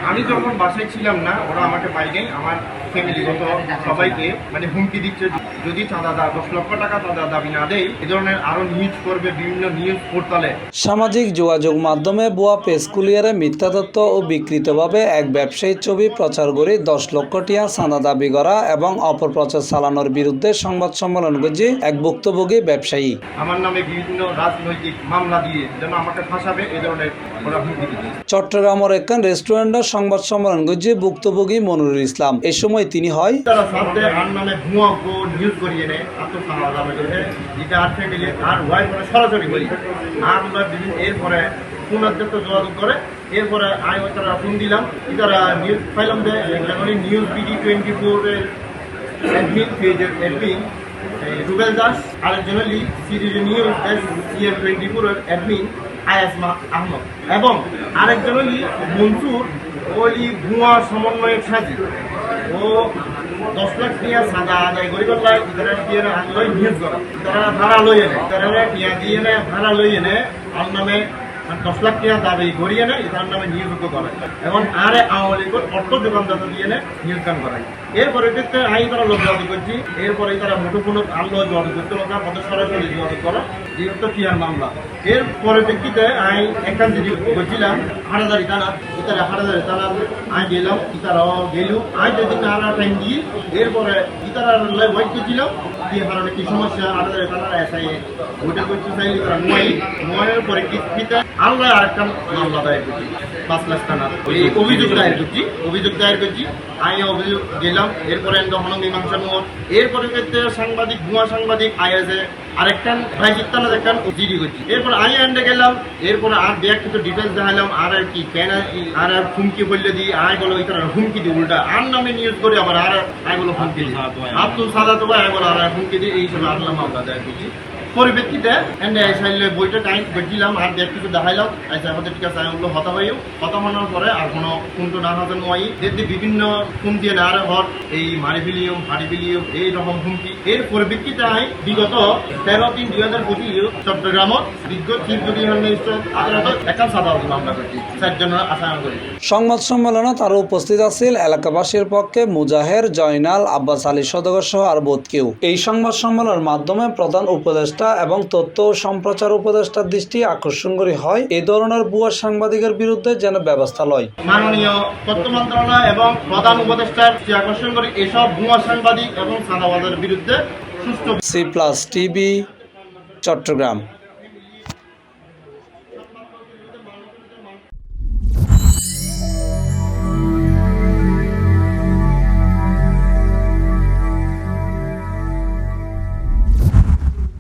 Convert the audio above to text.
আমি যখন বাসায় ছিলাম না, ওরা আমাকে পাইনি, আমার ফ্যামিলিগত সবাইকে মানে হুমকি দিচ্ছে, যদি চাঁদা 10 লক্ষ টাকা চাঁদা দাবি না দেয়, এই ধরনের আরো নিউজ করবে বিভিন্ন নিউজ পোর্টালে। সামাজিক যোগাযোগ মাধ্যমে ভুয়া পেজ খুলিয়ারে মিথ্যা তথ্য ও বিকৃতভাবে এক ব্যবসায়ীর ছবি প্রচার করে 10 লক্ষ টাকা চাঁদা দাবি করা এবং অপপ্রচার চালানোর বিরুদ্ধে সংবাদ সম্মেলন করছে এক ভুক্তভোগী ব্যবসায়ী। আমার নামে বিভিন্ন রাজনৈতিক মামলা দিয়ে যেন আমাকে ফাঁসাবে, এই ধরনের ওরা হুমকি দিচ্ছে। চট্টগ্রামের একখান রেস্টুরেন্টের সংবাদ সম্মেলন করছে ভুক্তভোগী মনিরুল ইসলাম। এ সময় তিনি হয় তারা সাথে আর নামে ভুয়া নিউজ করিয়ে নেয়, আত্মসামাজিক যেটা আর ফ্যামিলি আর ওয়াইফ সরাসরি করি। আর আমরা এরপরে পুনর্যুক্ত যোগাযোগ করে এরপরে তারা ফোন দিলাম, তারা নিউজ পাইলাম যে নিউজ বিডি 24 এর অ্যাডমিন পেজের অ্যাডমিন রুবেল দাস, আরেকজন হলি সিডিডি নিউজ সিএম 24 এর অ্যাডমিন আয়াসমা আহমদ, এবং আরেকজন হলি মনসুর ওলি ভুয়া সমন্বয়ক সাজি। ও 10 লাখ টাকা সাদা আদায় করি করলাই, ইতারা দিয়ে আনলই নিউজ করা, তারা ভাড়া লই এনে, তারা টিয়া দিয়ে এনে ভাড়া লই এনে আর নামে 10 লাখ টাকা দাবি করিয়ে নেয়, তার নামে নিয়োগ করে এবং আরে আওয়ামী লীগের অর্থ দোকানদার দিয়ে নিয়োগ করায়। এরপরে আমি তারা লোক যোগাযোগ করছি, এরপরে তারা মুঠোফোন আলো যোগাযোগ করতে লোক পথে সরাসরি যোগাযোগ করা, যেহেতু টিয়ার মামলা। এর পরিপ্রেক্ষিতে আমি একটা জিডি করছিলাম হাটাদারি থানা, ইতারা হাটাদারি থানা আমি গেলাম, ইতারাও গেল, আমি যেদিন আনা টাইম দিয়ে এরপরে ইতারা ওয়েট করছিলাম কি কারণে কি সমস্যা। হাটাদারি থানার এসআই ওইটা করতে চাইলে তারা নোয়াইয়ের পরিপ্রেক্ষিতে আল্লাহ আরেকটা মামলা দায়ের করছি 5 লাখ টাকার অভিযোগ দায়ের করছি। আমি অভিযোগ গেলাম, এরপরে মীমাংসা মোড়, এরপরে সাংবাদিক ভুয়া সাংবাদিক আইএসএ আরেকটা ভাইজিত্তানা দেখেন জিডি করছি। এরপর আমি এন্ডে গেলাম, এরপরে আর ব্যাগ কিছু ডিটেলস দেখালাম, আর কি কেন আর হুমকি বললে দিই আয় বলো ইতারা হুমকি দিই, উল্টা আর নামে নিউজ করে আবার আর আয় বলো হুমকি দিই, আব্দুল সাদা তো আয় বলো আর হুমকি দিই, এই হিসেবে আল্লাহ মামলা দায়ের করছি। পরিপ্রেক্ষিতে বইটা টাইম করছিলাম, আর দেখ কিছু দেখাইলাম, আচ্ছা আমাদের ঠিক আছে, আমি বললো হতা হয়েও হতা হওয়ার পরে আর কোনো ফোনটো না হাতে নয়, দেখতে বিভিন্ন ফোন দিয়ে না হর এই মারি ফিলিয়ম ফাড়ি ফিলিয়ম এই রকম হুমকি। এর পরিপ্রেক্ষিতে আমি বিগত 13/3/2025 চট্টগ্রামত বিজ্ঞ চিফ জুডিশিয়াল ম্যাজিস্ট্রেট আদালতত একাল সাদা মামলা করছি, 4 জনের আসামি করি। সংবাদ সম্মেলনে তারা উপস্থিত আছিল এলাকাবাসীর পক্ষে মুজাহের, জয়নাল, আব্বাস আলী সদগর সহ আর বোধ কেউ। এই সংবাদ সম্মেলনের মাধ্যমে প্রধান উপদেষ্টা এবং তথ্য ও সম্প্রচার উপদেষ্টার দৃষ্টি আকর্ষণ করে হয় এই ধরনের ভুয়া সাংবাদিকের বিরুদ্ধে যেন ব্যবস্থা লয়। মাননীয় তথ্য মন্ত্রণালয় এবং প্রধান উপদেষ্টার দৃষ্টি আকর্ষণ করে এসব ভুয়া সাংবাদিক এবং চাঁদাবাজের বিরুদ্ধে সুষ্ঠু। C+ TV, Chittagong.